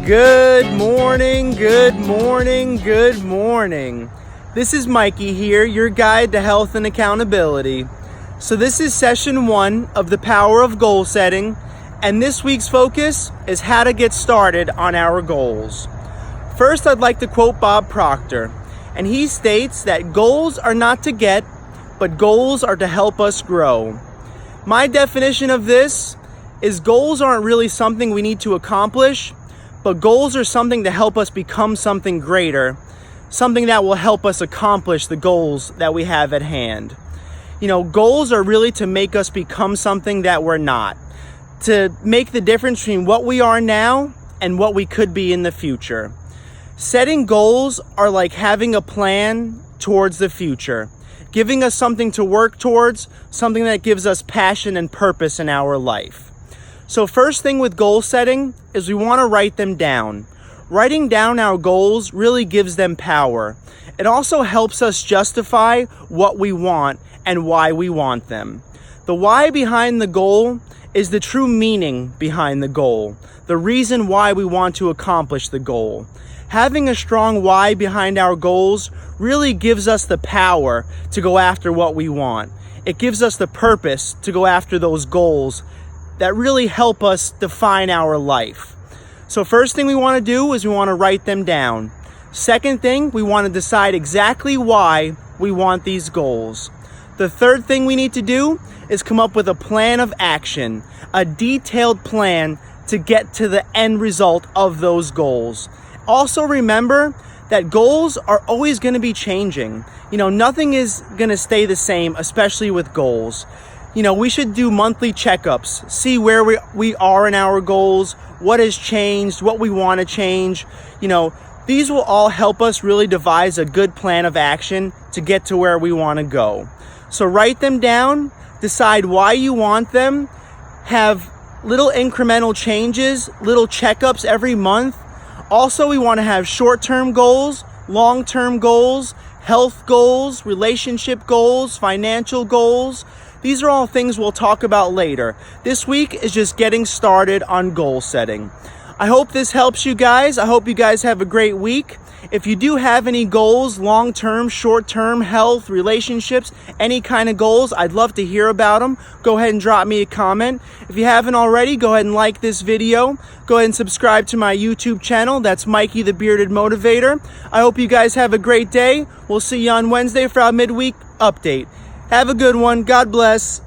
Good morning, good morning, good morning. This is Mikey here, your guide to health and accountability. So this is session 1 of the power of goal setting, and this week's focus is how to get started on our goals. First, I'd like to quote Bob Proctor, and he states that goals are not to get, but goals are to help us grow. My definition of this is goals aren't really something we need to accomplish, but goals are something to help us become something greater, something that will help us accomplish the goals that we have at hand. You know, goals are really to make us become something that we're not, to make the difference between what we are now and what we could be in the future. Setting goals are like having a plan towards the future, giving us something to work towards, something that gives us passion and purpose in our life. So first thing with goal setting is we want to write them down. Writing down our goals really gives them power. It also helps us justify what we want and why we want them. The why behind the goal is the true meaning behind the goal, the reason why we want to accomplish the goal. Having a strong why behind our goals really gives us the power to go after what we want. It gives us the purpose to go after those goals that really help us define our life. So first thing we want to do is we want to write them down. Second thing, we want to decide exactly why we want these goals. The third thing we need to do is come up with a plan of action, a detailed plan to get to the end result of those goals. Also remember that goals are always going to be changing. You know, nothing is going to stay the same, especially with goals. You know, we should do monthly checkups, see where we are in our goals, what has changed, what we want to change. You know, these will all help us really devise a good plan of action to get to where we want to go. So write them down, decide why you want them, have little incremental changes, little checkups every month. Also, we want to have short-term goals, long-term goals, health goals, relationship goals, financial goals. These are all things we'll talk about later. This week is just getting started on goal setting. I hope this helps you guys. I hope you guys have a great week. If you do have any goals, long-term, short-term, health, relationships, any kind of goals, I'd love to hear about them. Go ahead and drop me a comment. If you haven't already, go ahead and like this video. Go ahead and subscribe to my YouTube channel. That's Mikey the Bearded Motivator. I hope you guys have a great day. We'll see you on Wednesday for our midweek update. Have a good one. God bless.